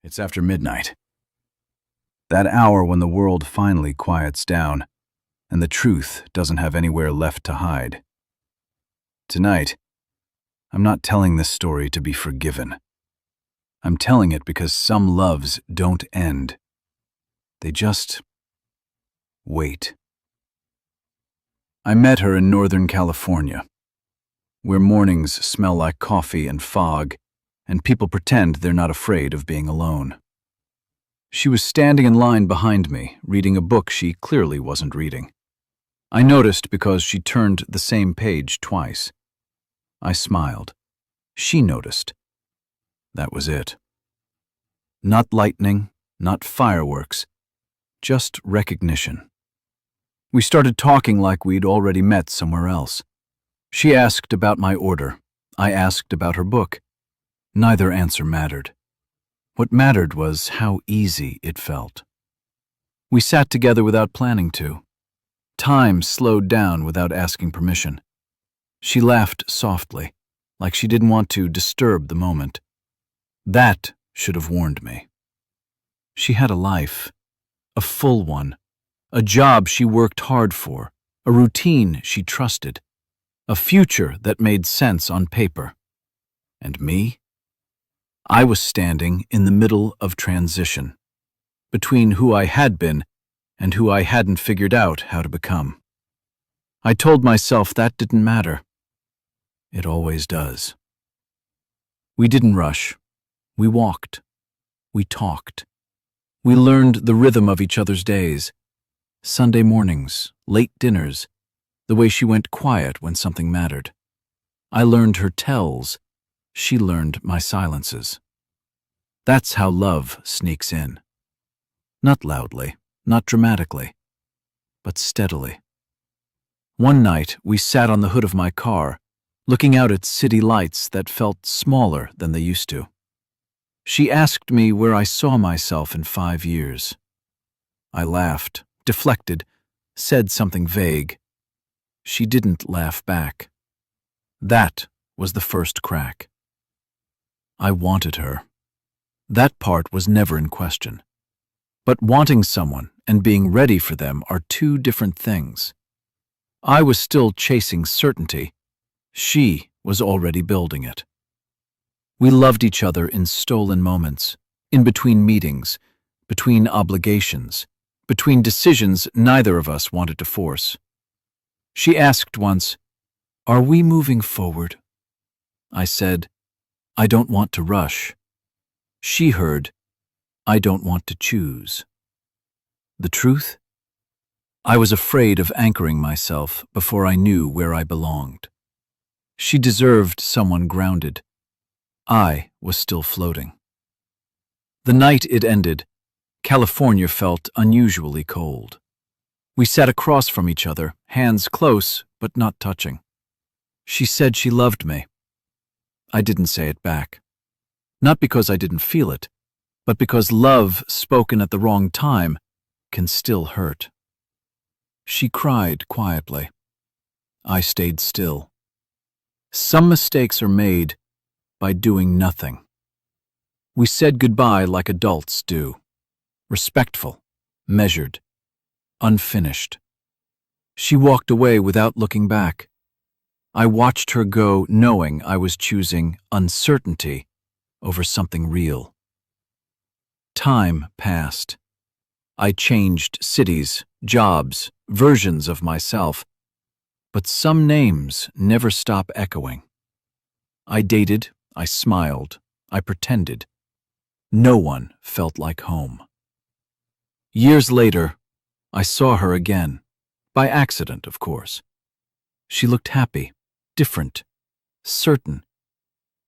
It's after midnight. That hour when the world finally quiets down and the truth doesn't have anywhere left to hide. Tonight, I'm not telling this story to be forgiven. I'm telling it because some loves don't end. They just wait. I met her in Northern California, where mornings smell like coffee and fog, and people pretend they're not afraid of being alone. She was standing in line behind me, reading a book she clearly wasn't reading. I noticed because she turned the same page twice. I smiled. She noticed. That was it. Not lightning, not fireworks, just recognition. We started talking like we'd already met somewhere else. She asked about my order. I asked about her book. Neither answer mattered. What mattered was how easy it felt. We sat together without planning to. Time slowed down without asking permission. She laughed softly, like she didn't want to disturb the moment. That should have warned me. She had a life, a full one, a job she worked hard for, a routine she trusted, a future that made sense on paper. And me? I was standing in the middle of transition, between who I had been and who I hadn't figured out how to become. I told myself that didn't matter. It always does. We didn't rush. We walked. We talked. We learned the rhythm of each other's days. Sunday mornings, late dinners, the way she went quiet when something mattered. I learned her tells. She learned my silences. That's how love sneaks in. Not loudly, not dramatically, but steadily. One night, we sat on the hood of my car, looking out at city lights that felt smaller than they used to. She asked me where I saw myself in 5 years. I laughed, deflected, said something vague. She didn't laugh back. That was the first crack. I wanted her. That part was never in question. But wanting someone and being ready for them are two different things. I was still chasing certainty. She was already building it. We loved each other in stolen moments, in between meetings, between obligations, between decisions neither of us wanted to force. She asked once, "Are we moving forward?" I said, "I don't want to rush." She heard, "I don't want to choose." The truth? I was afraid of anchoring myself before I knew where I belonged. She deserved someone grounded. I was still floating. The night it ended, California felt unusually cold. We sat across from each other, hands close but not touching. She said she loved me. I didn't say it back. Not because I didn't feel it, but because love spoken at the wrong time can still hurt. She cried quietly. I stayed still. Some mistakes are made by doing nothing. We said goodbye like adults do. Respectful, measured, unfinished. She walked away without looking back. I watched her go knowing I was choosing uncertainty over something real. Time passed. I changed cities, jobs, versions of myself, but some names never stop echoing. I dated, I smiled, I pretended. No one felt like home. Years later, I saw her again, by accident, of course. She looked happy, different, certain.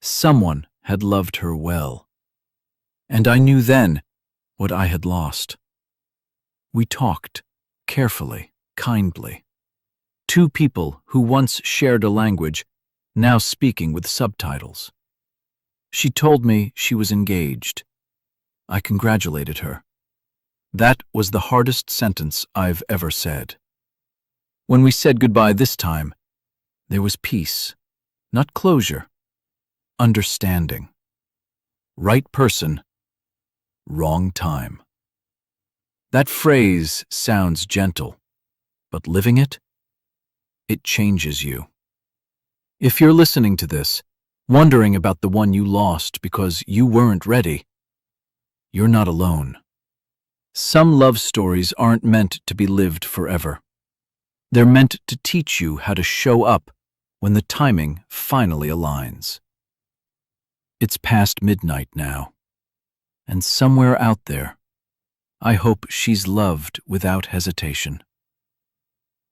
Someone had loved her well. And I knew then what I had lost. We talked, carefully, kindly. Two people who once shared a language, now speaking with subtitles. She told me she was engaged. I congratulated her. That was the hardest sentence I've ever said. When we said goodbye this time, there was peace, not closure, understanding. Right person, wrong time. That phrase sounds gentle, but living it, it changes you. If you're listening to this, wondering about the one you lost because you weren't ready, you're not alone. Some love stories aren't meant to be lived forever. They're meant to teach you how to show up when the timing finally aligns. It's past midnight now, and somewhere out there, I hope she's loved without hesitation.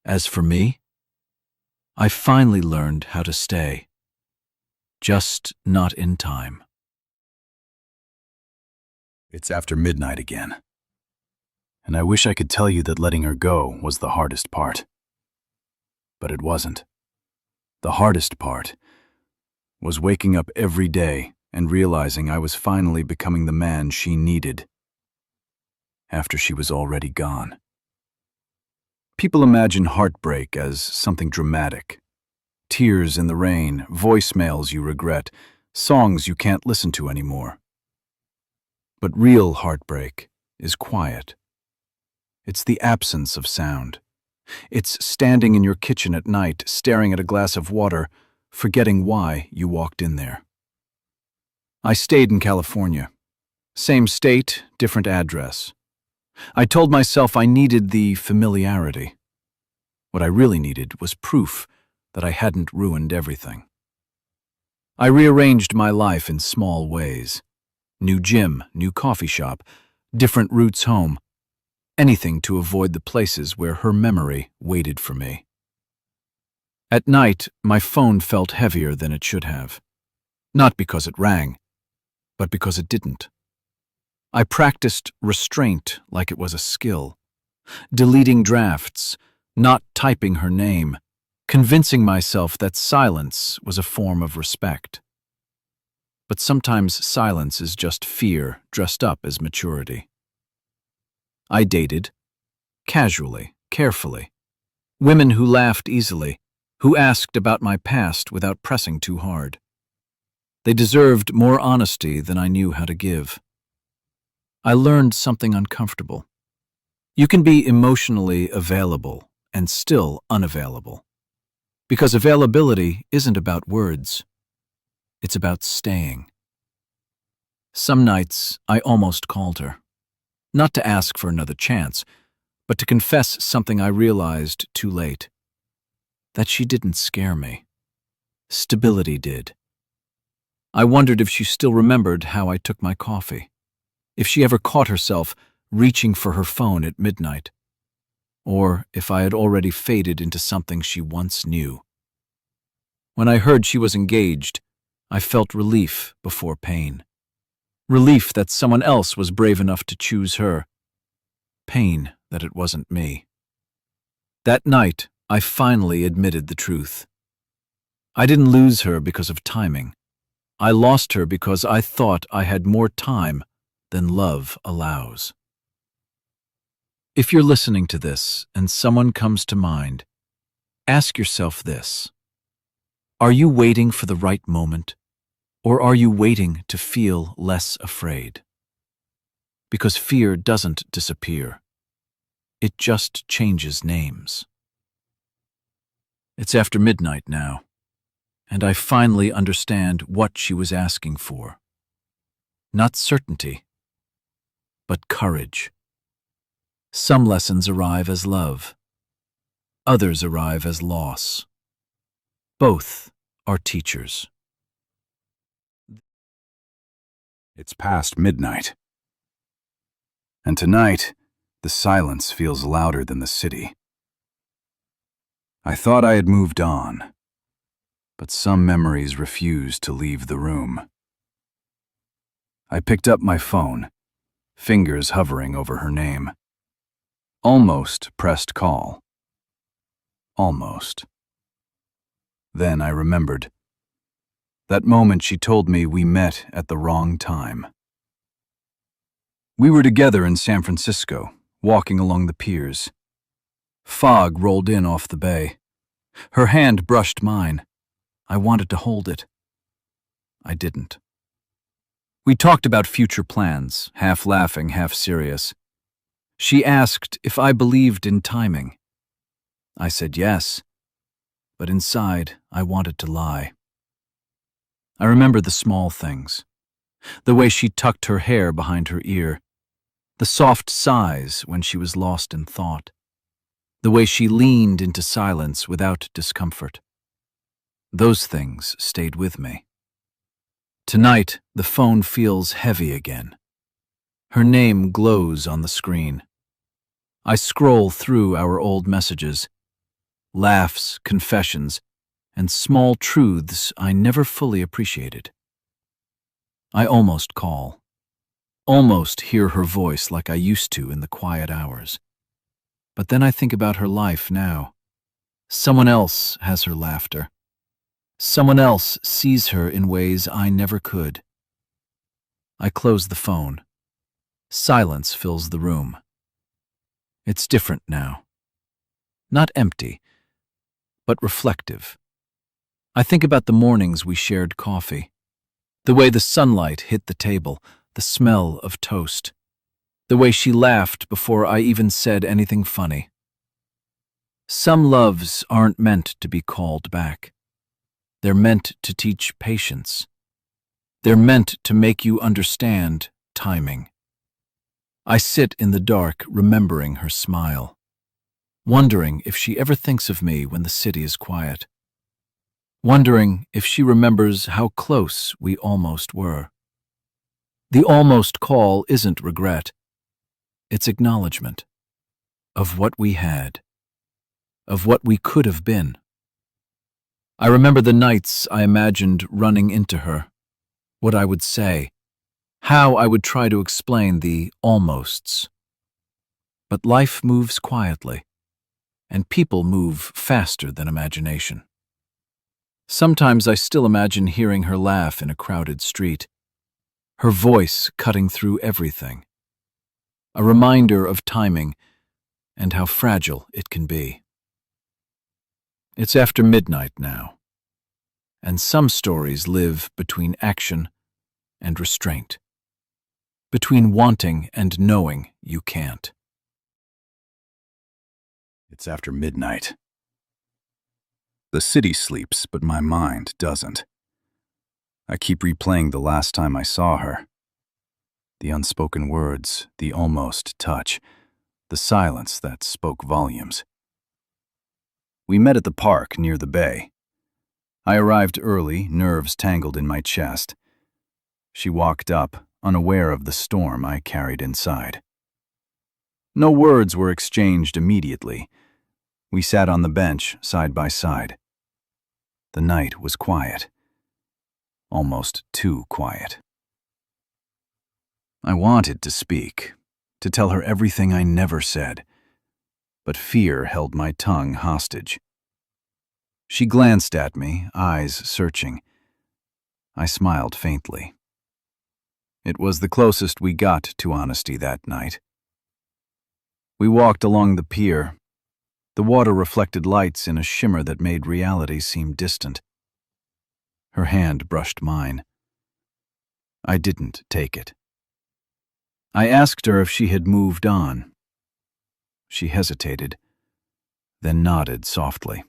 As for me, I finally learned how to stay, just not in time. It's after midnight again, and I wish I could tell you that letting her go was the hardest part. But it wasn't. The hardest part was waking up every day and realizing I was finally becoming the man she needed after she was already gone. People imagine heartbreak as something dramatic. Tears in the rain, voicemails you regret, songs you can't listen to anymore. But real heartbreak is quiet. It's the absence of sound. It's standing in your kitchen at night, staring at a glass of water, forgetting why you walked in there. I stayed in California. Same state, different address. I told myself I needed the familiarity. What I really needed was proof that I hadn't ruined everything. I rearranged my life in small ways. New gym, new coffee shop, different routes home. Anything to avoid the places where her memory waited for me. At night, my phone felt heavier than it should have. Not because it rang, but because it didn't. I practiced restraint like it was a skill, deleting drafts, not typing her name, convincing myself that silence was a form of respect. But sometimes silence is just fear dressed up as maturity. I dated, casually, carefully, women who laughed easily, who asked about my past without pressing too hard. They deserved more honesty than I knew how to give. I learned something uncomfortable. You can be emotionally available and still unavailable. Because availability isn't about words. It's about staying. Some nights, I almost called her. Not to ask for another chance, but to confess something I realized too late. That she didn't scare me. Stability did. I wondered if she still remembered how I took my coffee. If she ever caught herself reaching for her phone at midnight. Or if I had already faded into something she once knew. When I heard she was engaged, I felt relief before pain. Relief that someone else was brave enough to choose her. Pain that it wasn't me. That night, I finally admitted the truth. I didn't lose her because of timing. I lost her because I thought I had more time than love allows. If you're listening to this and someone comes to mind, ask yourself this. Are you waiting for the right moment? Or are you waiting to feel less afraid? Because fear doesn't disappear. It just changes names. It's after midnight now, and I finally understand what she was asking for. Not certainty, but courage. Some lessons arrive as love. Others arrive as loss. Both are teachers. It's past midnight. And tonight, the silence feels louder than the city. I thought I had moved on, but some memories refuse to leave the room. I picked up my phone, fingers hovering over her name. Almost pressed call. Almost. Then I remembered. That moment she told me we met at the wrong time. We were together in San Francisco, walking along the piers. Fog rolled in off the bay. Her hand brushed mine. I wanted to hold it. I didn't. We talked about future plans, half laughing, half serious. She asked if I believed in timing. I said yes, but inside I wanted to lie. I remember the small things, the way she tucked her hair behind her ear, the soft sighs when she was lost in thought, the way she leaned into silence without discomfort. Those things stayed with me. Tonight, the phone feels heavy again. Her name glows on the screen. I scroll through our old messages, laughs, confessions, and small truths I never fully appreciated. I almost call, almost hear her voice like I used to in the quiet hours. But then I think about her life now. Someone else has her laughter. Someone else sees her in ways I never could. I close the phone. Silence fills the room. It's different now. Not empty, but reflective. I think about the mornings we shared coffee, the way the sunlight hit the table, the smell of toast, the way she laughed before I even said anything funny. Some loves aren't meant to be called back. They're meant to teach patience. They're meant to make you understand timing. I sit in the dark remembering her smile, wondering if she ever thinks of me when the city is quiet, wondering if she remembers how close we almost were. The almost call isn't regret. It's acknowledgement of what we had, of what we could have been. I remember the nights I imagined running into her, what I would say, how I would try to explain the almosts. But life moves quietly, and people move faster than imagination. Sometimes I still imagine hearing her laugh in a crowded street, her voice cutting through everything, a reminder of timing and how fragile it can be. It's after midnight now, and some stories live between action and restraint, between wanting and knowing you can't. It's after midnight. The city sleeps, but my mind doesn't. I keep replaying the last time I saw her. The unspoken words, the almost touch, the silence that spoke volumes. We met at the park near the bay. I arrived early, nerves tangled in my chest. She walked up, unaware of the storm I carried inside. No words were exchanged immediately. We sat on the bench, side by side. The night was quiet. Almost too quiet. I wanted to speak, to tell her everything I never said, but fear held my tongue hostage. She glanced at me, eyes searching. I smiled faintly. It was the closest we got to honesty that night. We walked along the pier. The water reflected lights in a shimmer that made reality seem distant. Her hand brushed mine. I didn't take it. I asked her if she had moved on. She hesitated, then nodded softly.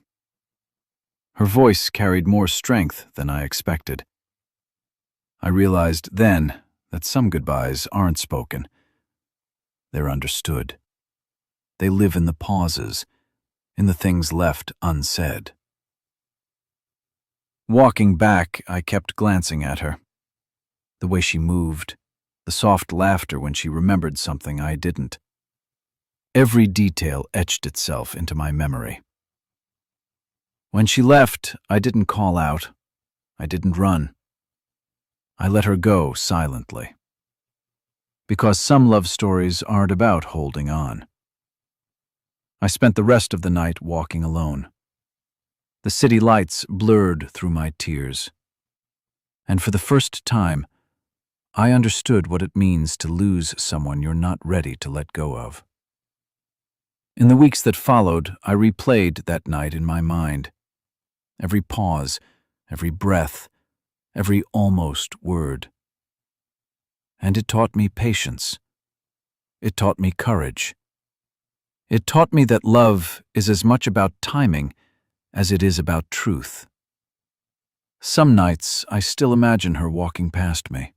Her voice carried more strength than I expected. I realized then that some goodbyes aren't spoken. They're understood. They live in the pauses, in the things left unsaid. Walking back, I kept glancing at her. The way she moved, the soft laughter when she remembered something I didn't. Every detail etched itself into my memory. When she left, I didn't call out. I didn't run. I let her go silently. Because some love stories aren't about holding on. I spent the rest of the night walking alone. The city lights blurred through my tears. And for the first time, I understood what it means to lose someone you're not ready to let go of. In the weeks that followed, I replayed that night in my mind. Every pause, every breath, every almost word. And it taught me patience. It taught me courage. It taught me that love is as much about timing as it is about truth. Some nights I still imagine her walking past me.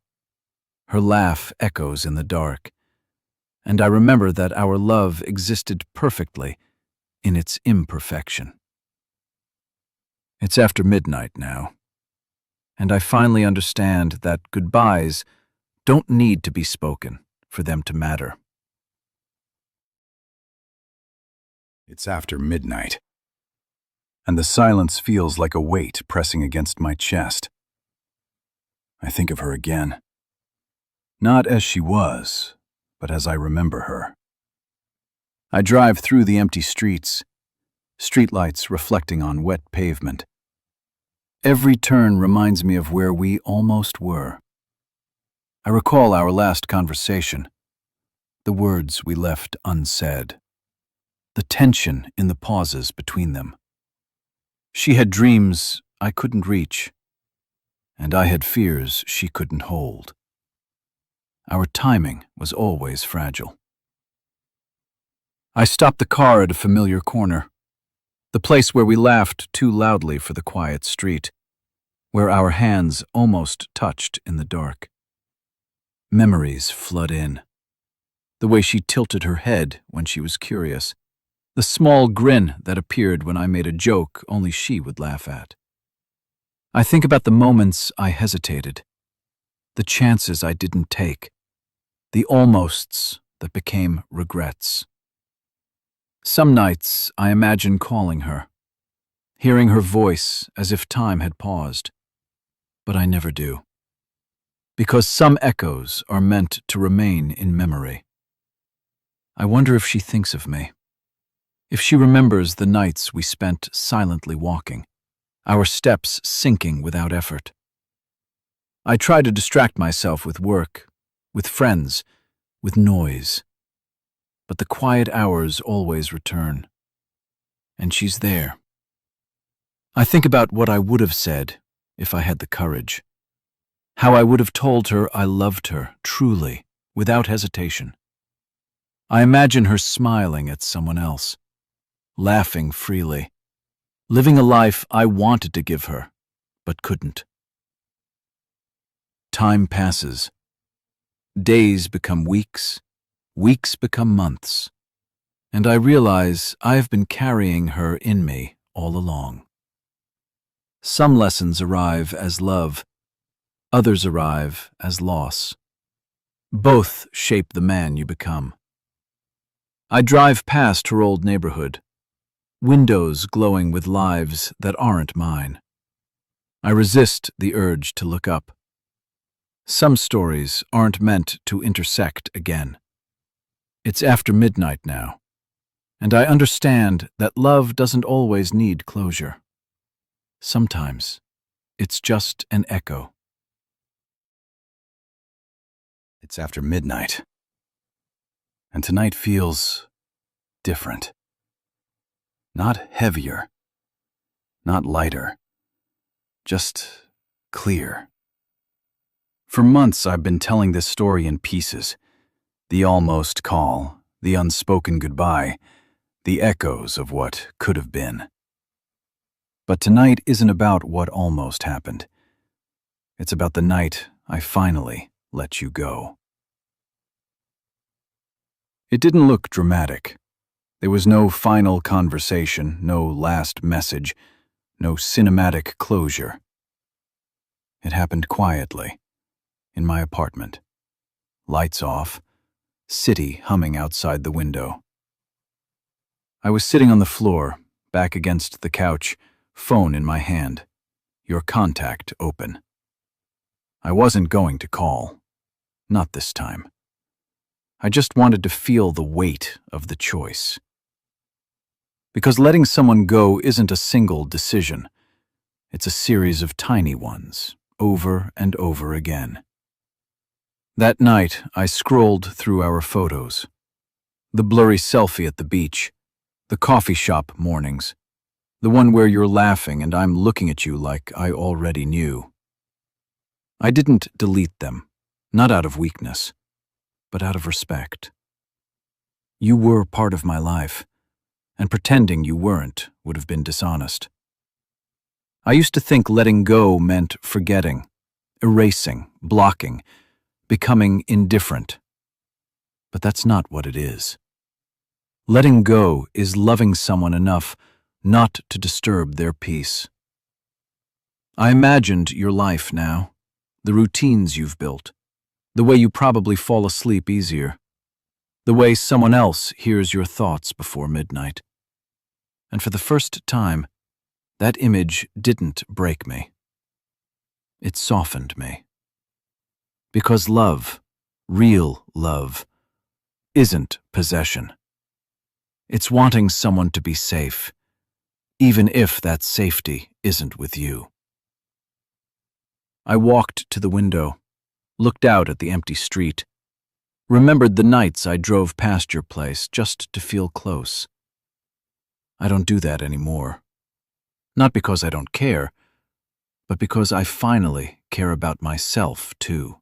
Her laugh echoes in the dark, and I remember that our love existed perfectly in its imperfection. It's after midnight now, and I finally understand that goodbyes don't need to be spoken for them to matter. It's after midnight, and the silence feels like a weight pressing against my chest. I think of her again. Not as she was, but as I remember her. I drive through the empty streets, streetlights reflecting on wet pavement. Every turn reminds me of where we almost were. I recall our last conversation, the words we left unsaid, the tension in the pauses between them. She had dreams I couldn't reach, and I had fears she couldn't hold. Our timing was always fragile. I stopped the car at a familiar corner, the place where we laughed too loudly for the quiet street, where our hands almost touched in the dark. Memories flood in. The way she tilted her head when she was curious, the small grin that appeared when I made a joke only she would laugh at. I think about the moments I hesitated, the chances I didn't take, the almosts that became regrets. Some nights I imagine calling her, hearing her voice as if time had paused, but I never do, because some echoes are meant to remain in memory. I wonder if she thinks of me, if she remembers the nights we spent silently walking, our steps sinking without effort. I try to distract myself with work, with friends, with noise, but the quiet hours always return, and she's there. I think about what I would have said if I had the courage, how I would have told her I loved her truly, without hesitation. I imagine her smiling at someone else, laughing freely, living a life I wanted to give her, but couldn't. Time passes. Days become weeks, weeks become months, and I realize I've been carrying her in me all along. Some lessons arrive as love, others arrive as loss. Both shape the man you become. I drive past her old neighborhood, windows glowing with lives that aren't mine. I resist the urge to look up. Some stories aren't meant to intersect again. It's after midnight now, and I understand that love doesn't always need closure. Sometimes it's just an echo. It's after midnight, and tonight feels different. Not heavier, not lighter, just clear. For months I've been telling this story in pieces, the almost call, the unspoken goodbye, the echoes of what could have been. But tonight isn't about what almost happened. It's about the night I finally let you go. It didn't look dramatic. There was no final conversation, no last message, no cinematic closure. It happened quietly, in my apartment. Lights off, city humming outside the window. I was sitting on the floor, back against the couch, phone in my hand, your contact open. I wasn't going to call. Not this time. I just wanted to feel the weight of the choice. Because letting someone go isn't a single decision. It's a series of tiny ones, over and over again. That night, I scrolled through our photos. The blurry selfie at the beach, the coffee shop mornings, the one where you're laughing and I'm looking at you like I already knew. I didn't delete them, Not out of weakness, but out of respect. You were part of my life, and pretending you weren't would have been dishonest. I used to think letting go meant forgetting, erasing, blocking, becoming indifferent. But that's not what it is. Letting go is loving someone enough not to disturb their peace. I imagined your life now, the routines you've built, the way you probably fall asleep easier, the way someone else hears your thoughts before midnight. And for the first time, that image didn't break me. It softened me. Because love, real love, isn't possession. It's wanting someone to be safe, even if that safety isn't with you. I walked to the window, looked out at the empty street, remembered the nights I drove past your place just to feel close. I don't do that anymore. Not because I don't care, but because I finally care about myself, too.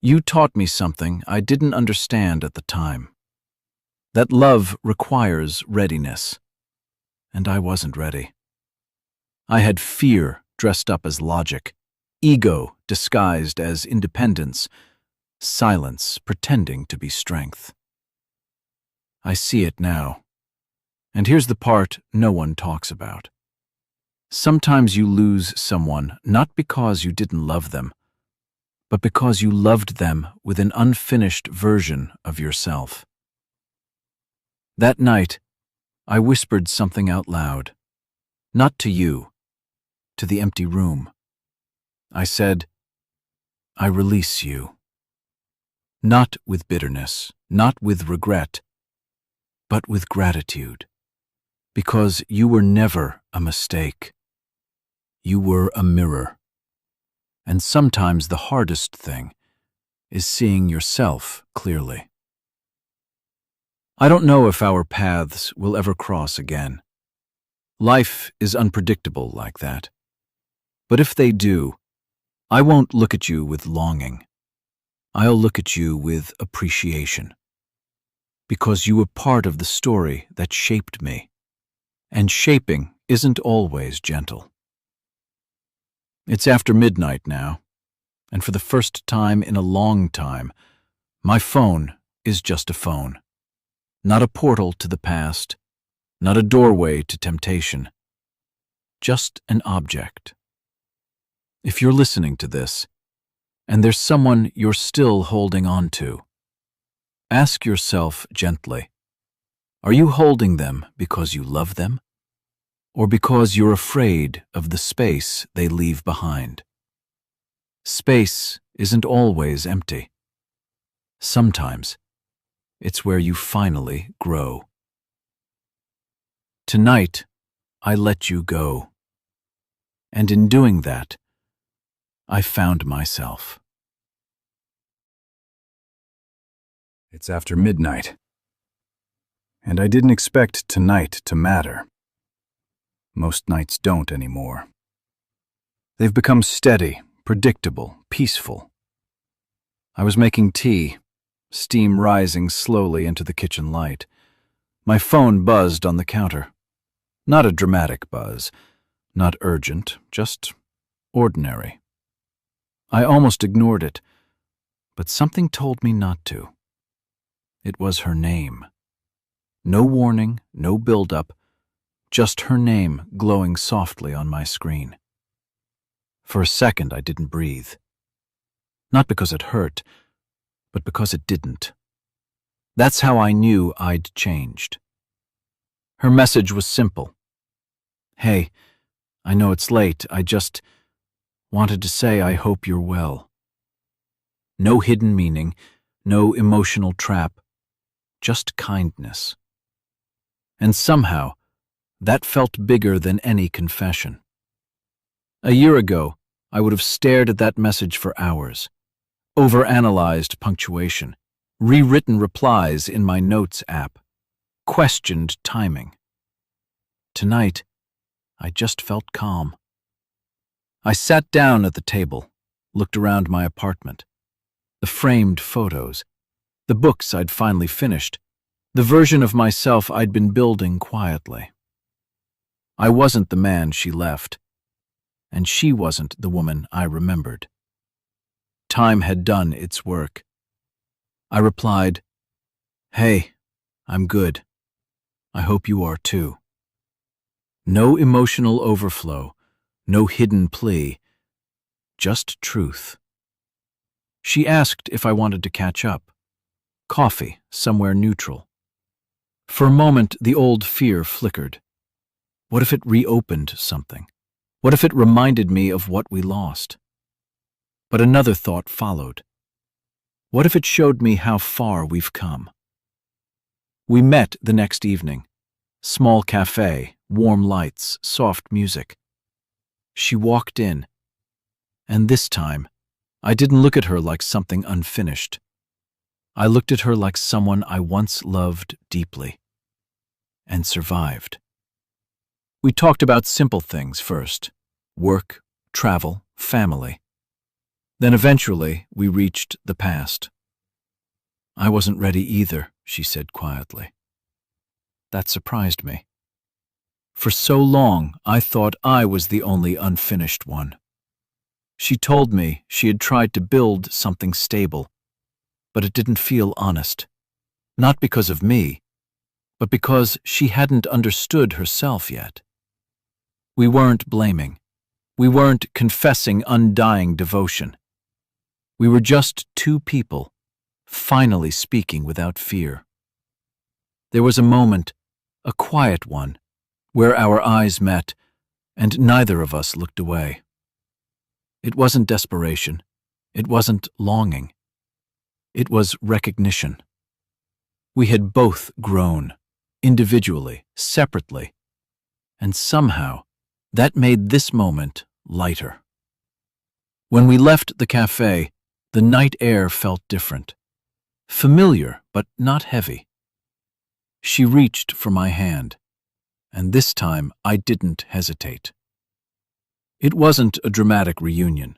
You taught me something I didn't understand at the time. That love requires readiness, and I wasn't ready. I had fear dressed up as logic, ego disguised as independence, silence pretending to be strength. I see it now, and here's the part no one talks about. Sometimes you lose someone not because you didn't love them, but because you loved them with an unfinished version of yourself. That night, I whispered something out loud, not to you, to the empty room. I said, I release you. Not with bitterness, not with regret, but with gratitude. Because you were never a mistake. You were a mirror. And sometimes the hardest thing is seeing yourself clearly. I don't know if our paths will ever cross again. Life is unpredictable like that. But if they do, I won't look at you with longing. I'll look at you with appreciation. Because you were part of the story that shaped me. And shaping isn't always gentle. It's after midnight now, and for the first time in a long time, my phone is just a phone. Not a portal to the past, not a doorway to temptation. Just an object. If you're listening to this, and there's someone you're still holding on to, ask yourself gently, are you holding them because you love them? Or because you're afraid of the space they leave behind? Space isn't always empty. Sometimes it's where you finally grow. Tonight, I let you go. And in doing that, I found myself. It's after midnight, and I didn't expect tonight to matter. Most nights don't anymore. They've become steady, predictable, peaceful. I was making tea, steam rising slowly into the kitchen light. My phone buzzed on the counter. Not a dramatic buzz, not urgent, just ordinary. I almost ignored it, but something told me not to. It was her name. No warning, no build-up, just her name glowing softly on my screen. For a second, I didn't breathe. Not because it hurt, but because it didn't. That's how I knew I'd changed. Her message was simple. Hey, I know it's late, I just wanted to say I hope you're well. No hidden meaning, no emotional trap, just kindness. And somehow, that felt bigger than any confession. A year ago, I would have stared at that message for hours, overanalyzed punctuation, rewritten replies in my notes app, questioned timing. Tonight, I just felt calm. I sat down at the table, looked around my apartment. the framed photos, the books I'd finally finished, the version of myself I'd been building quietly. I wasn't the man she left, and she wasn't the woman I remembered. Time had done its work. I replied, "Hey, I'm good. I hope you are too." No emotional overflow, no hidden plea, just truth. She asked if I wanted to catch up. Coffee, somewhere neutral. For a moment, the old fear flickered. What if it reopened something? What if it reminded me of what we lost? But another thought followed. What if it showed me how far we've come? We met the next evening. Small cafe, warm lights, soft music. She walked in, and this time, I didn't look at her like something unfinished. I looked at her like someone I once loved deeply and survived. We talked about simple things first: work, travel, family. Then eventually, we reached the past. "I wasn't ready either," she said quietly. That surprised me. For so long, I thought I was the only unfinished one. She told me she had tried to build something stable, but it didn't feel honest. Not because of me, but because she hadn't understood herself yet. We weren't blaming. We weren't confessing undying devotion. We were just two people, finally speaking without fear. There was a moment, a quiet one, where our eyes met, and neither of us looked away. It wasn't desperation. It wasn't longing. It was recognition. We had both grown, individually, separately, and somehow that made this moment lighter. When we left the cafe, the night air felt different, familiar but not heavy. She reached for my hand, and this time I didn't hesitate. It wasn't a dramatic reunion,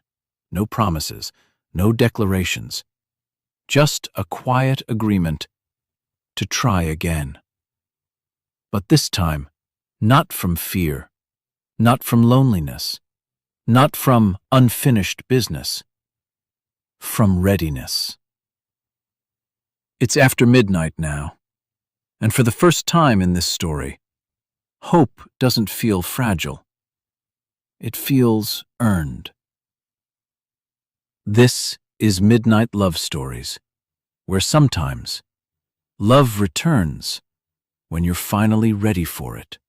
no promises, no declarations, just a quiet agreement to try again. But this time, not from fear, not from loneliness, not from unfinished business, from readiness. It's after midnight now, and for the first time in this story, hope doesn't feel fragile. It feels earned. This is Midnight Love Stories, where sometimes love returns when you're finally ready for it.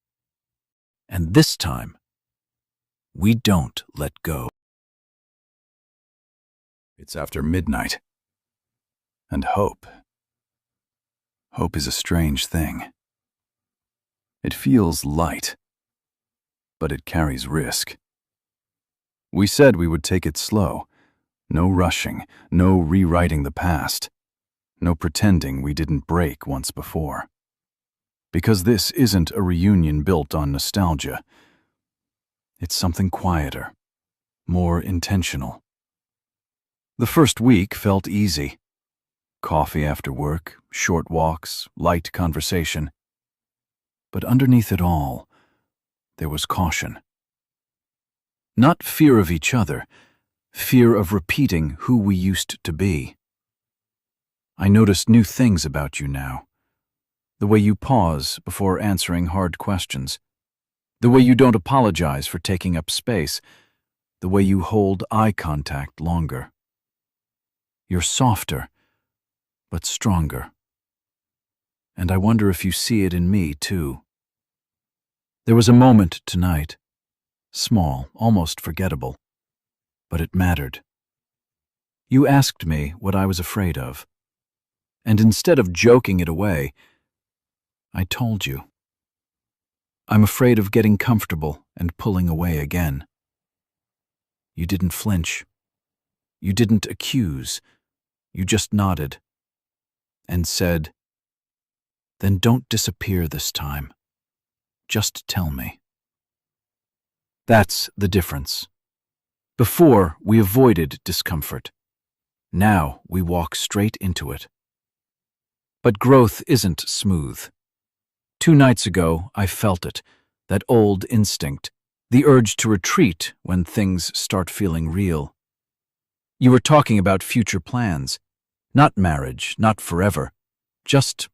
And this time, we don't let go. It's after midnight. And hope. Hope is a strange thing. It feels light, but it carries risk. We said we would take it slow. No rushing, no rewriting the past, no pretending we didn't break once before. Because this isn't a reunion built on nostalgia. It's something quieter, more intentional. The first week felt easy. Coffee after work, short walks, light conversation. But underneath it all, there was caution. Not fear of each other, fear of repeating who we used to be. I noticed new things about you now. The way you pause before answering hard questions. The way you don't apologize for taking up space. The way you hold eye contact longer. You're softer, but stronger. And I wonder if you see it in me, too. There was a moment tonight, small, almost forgettable, but it mattered. You asked me what I was afraid of, and instead of joking it away, I told you. I'm afraid of getting comfortable and pulling away again. You didn't flinch. You didn't accuse. You just nodded and said, "Then don't disappear this time. Just tell me." That's the difference. Before, we avoided discomfort. Now we walk straight into it. But growth isn't smooth. 2 nights ago, I felt it, that old instinct, the urge to retreat when things start feeling real. You were talking about future plans. Not marriage, not forever, just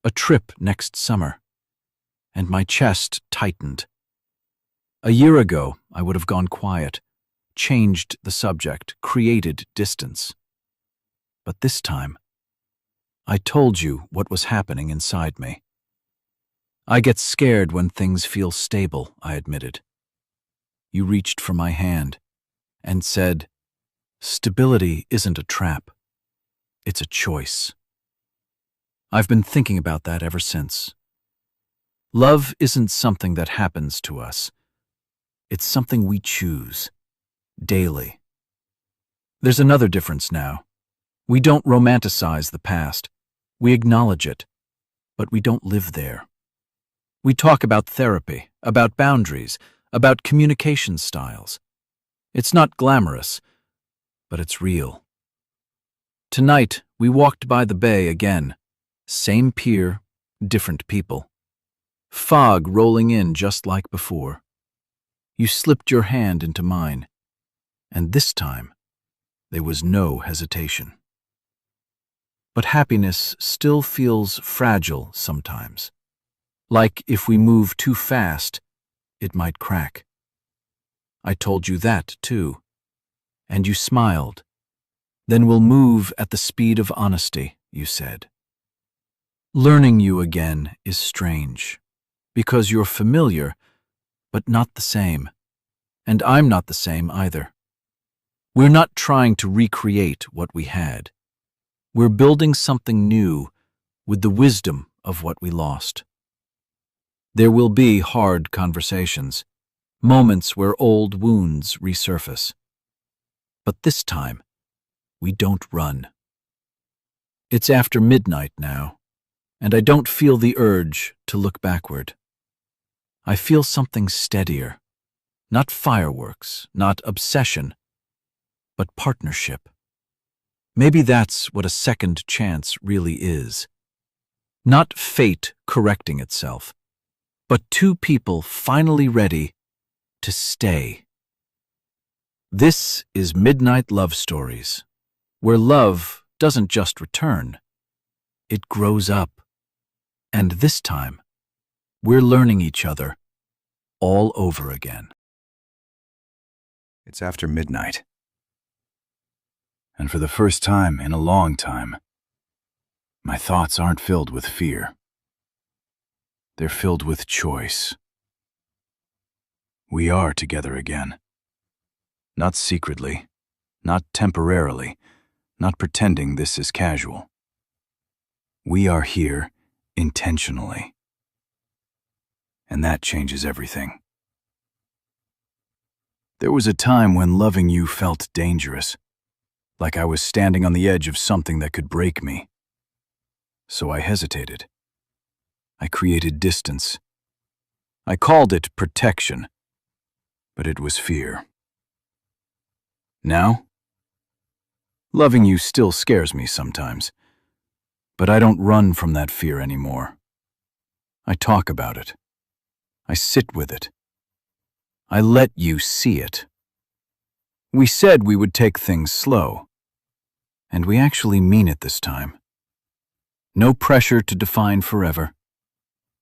a trip next summer. And my chest tightened. A year ago, I would have gone quiet, changed the subject, created distance. But this time, I told you what was happening inside me. I get scared when things feel stable, I admitted. You reached for my hand and said, "Stability isn't a trap. It's a choice." I've been thinking about that ever since. Love isn't something that happens to us. It's something we choose, daily. There's another difference now. We don't romanticize the past. We acknowledge it, but we don't live there. We talk about therapy, about boundaries, about communication styles. It's not glamorous, but it's real. Tonight, we walked by the bay again. Same pier, different people. Fog rolling in just like before. You slipped your hand into mine, and this time, there was no hesitation. But happiness still feels fragile sometimes. Like if we move too fast, it might crack. I told you that, too. And you smiled. Then we'll move at the speed of honesty, you said. Learning you again is strange, because you're familiar, but not the same. And I'm not the same either. We're not trying to recreate what we had. We're building something new with the wisdom of what we lost. There will be hard conversations, moments where old wounds resurface. But this time, we don't run. It's after midnight now, and I don't feel the urge to look backward. I feel something steadier, not fireworks, not obsession, but partnership. Maybe that's what a second chance really is. Not fate correcting itself, but 2 people finally ready to stay. This is Midnight Love Stories, where love doesn't just return, it grows up. And this time, we're learning each other all over again. It's after midnight. And for the first time in a long time, my thoughts aren't filled with fear. They're filled with choice. We are together again. Not secretly, not temporarily, not pretending this is casual. We are here intentionally. And that changes everything. There was a time when loving you felt dangerous, like I was standing on the edge of something that could break me. So I hesitated. I created distance. I called it protection, but it was fear. Now, loving you still scares me sometimes, but I don't run from that fear anymore. I talk about it. I sit with it. I let you see it. We said we would take things slow, and we actually mean it this time. No pressure to define forever.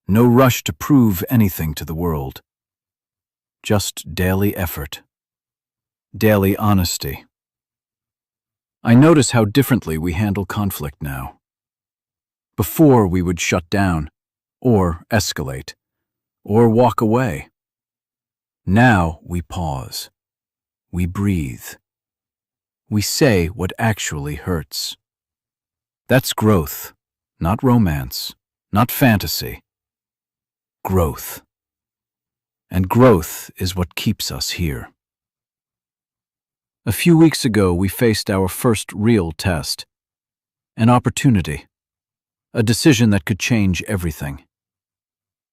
No rush to prove anything to the world. Just daily effort. Daily honesty. I notice how differently we handle conflict now. Before we would shut down, or escalate, or walk away. Now we pause. We breathe. We say what actually hurts. That's growth, not romance, not fantasy. Growth. And growth is what keeps us here. A few weeks ago, we faced our first real test. An opportunity. A decision that could change everything.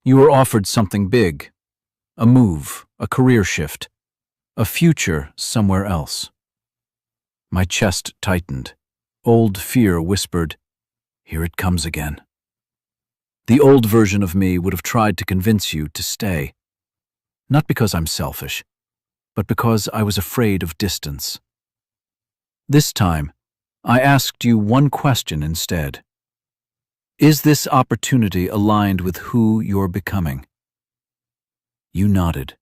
You were offered something big. A move, a career shift, a future somewhere else. My chest tightened. Old fear whispered, "Here it comes again." The old version of me would have tried to convince you to stay, not because I'm selfish, but because I was afraid of distance. This time, I asked you one question instead. Is this opportunity aligned with who you're becoming? You nodded,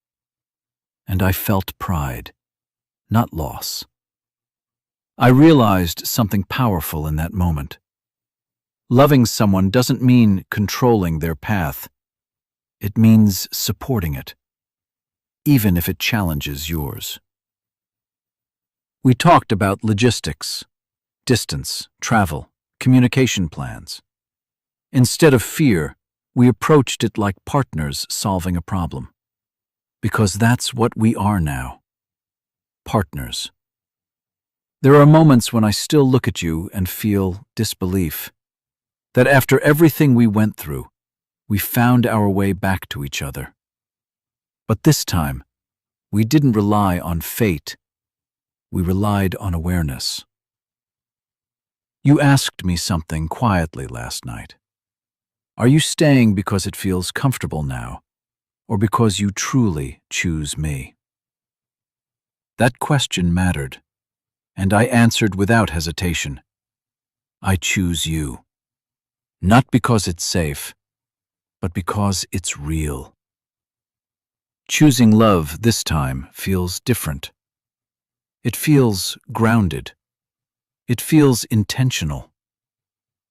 and I felt pride, not loss. I realized something powerful in that moment. Loving someone doesn't mean controlling their path. It means supporting it, even if it challenges yours. We talked about logistics, distance, travel, communication plans. Instead of fear, we approached it like partners solving a problem. Because that's what we are now. Partners. There are moments when I still look at you and feel disbelief. That after everything we went through, we found our way back to each other. But this time, we didn't rely on fate. We relied on awareness. You asked me something quietly last night. Are you staying because it feels comfortable now, or because you truly choose me? That question mattered, and I answered without hesitation. I choose you. Not because it's safe, but because it's real. Choosing love this time feels different. It feels grounded. It feels intentional.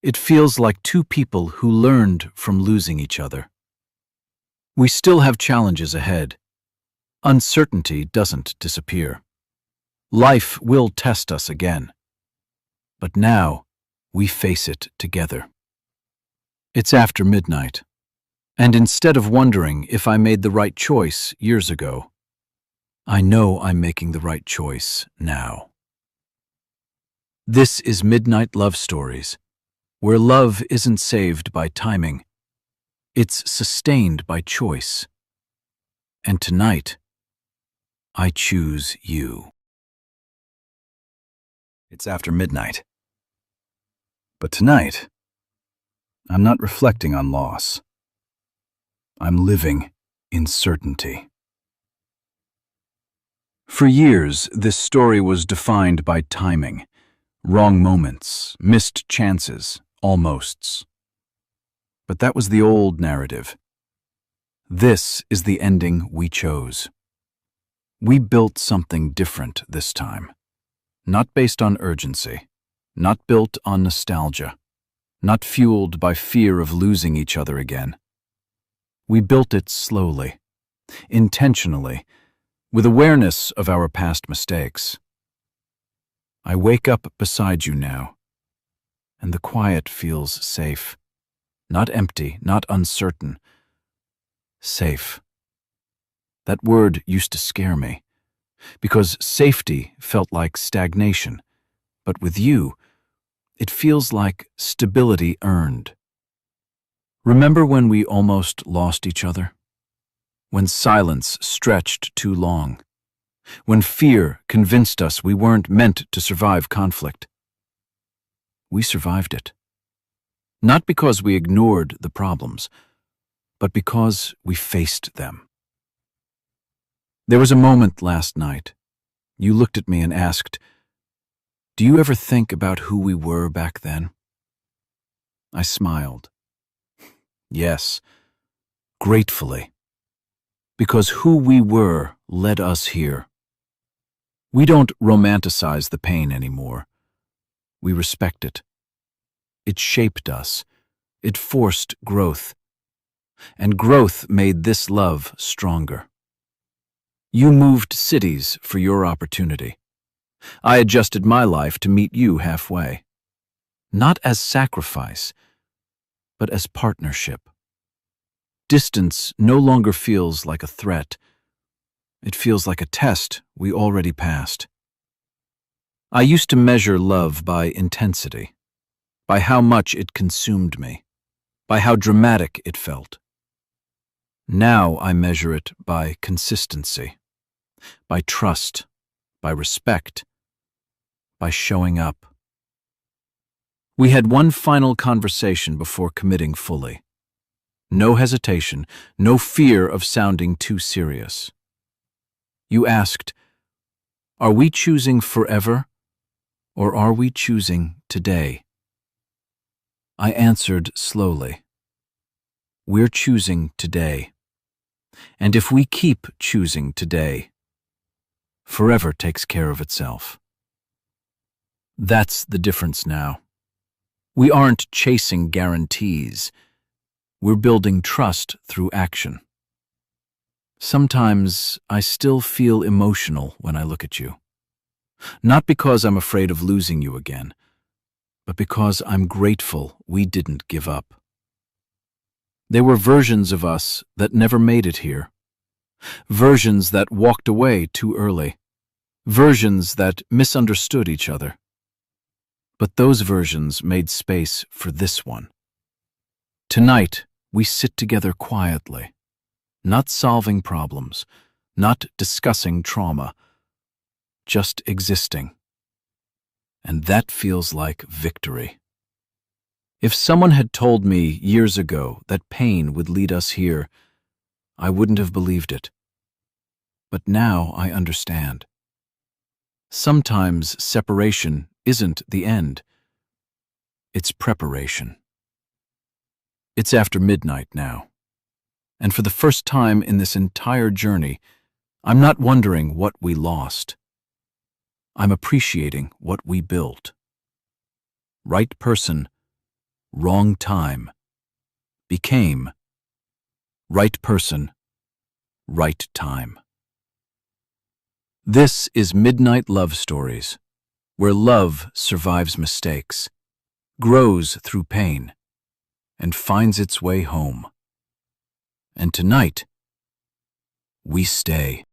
It feels like two people who learned from losing each other. We still have challenges ahead. Uncertainty doesn't disappear. Life will test us again. But now, we face it together. It's after midnight, and instead of wondering if I made the right choice years ago, I know I'm making the right choice now. This is Midnight Love Stories, where love isn't saved by timing, it's sustained by choice. And tonight, I choose you. It's after midnight. But tonight, I'm not reflecting on loss. I'm living in certainty. For years, this story was defined by timing, wrong moments, missed chances, almosts. But that was the old narrative. This is the ending we chose. We built something different this time. Not based on urgency, not built on nostalgia, not fueled by fear of losing each other again. We built it slowly, intentionally, with awareness of our past mistakes. I wake up beside you now, and the quiet feels safe. Not empty, not uncertain. Safe. That word used to scare me, because safety felt like stagnation, but with you, it feels like stability earned. Remember when we almost lost each other? When silence stretched too long? When fear convinced us we weren't meant to survive conflict? We survived it. Not because we ignored the problems, but because we faced them. There was a moment last night. You looked at me and asked, "Do you ever think about who we were back then?" I smiled. Yes, gratefully. Because who we were led us here. We don't romanticize the pain anymore. We respect it. It shaped us. It forced growth. And growth made this love stronger. You moved cities for your opportunity. I adjusted my life to meet you halfway. Not as sacrifice, but as partnership. Distance no longer feels like a threat. It feels like a test we already passed. I used to measure love by intensity, by how much it consumed me, by how dramatic it felt. Now I measure it by consistency, by trust, by respect, by showing up. We had one final conversation before committing fully. No hesitation, no fear of sounding too serious. You asked, "Are we choosing forever, or are we choosing today?" I answered slowly, "We're choosing today. And if we keep choosing today, forever takes care of itself." That's the difference now. We aren't chasing guarantees. We're building trust through action. Sometimes I still feel emotional when I look at you. Not because I'm afraid of losing you again, but because I'm grateful we didn't give up. There were versions of us that never made it here. Versions that walked away too early. Versions that misunderstood each other. But those versions made space for this one. Tonight, we sit together quietly, not solving problems, not discussing trauma, just existing. And that feels like victory. If someone had told me years ago that pain would lead us here, I wouldn't have believed it. But now I understand. Sometimes separation isn't the end. It's preparation. It's after midnight now. And for the first time in this entire journey, I'm not wondering what we lost. I'm appreciating what we built. Right person, wrong time, became right person, right time. This is Midnight Love Stories, where love survives mistakes, grows through pain, and finds its way home. And tonight, we stay.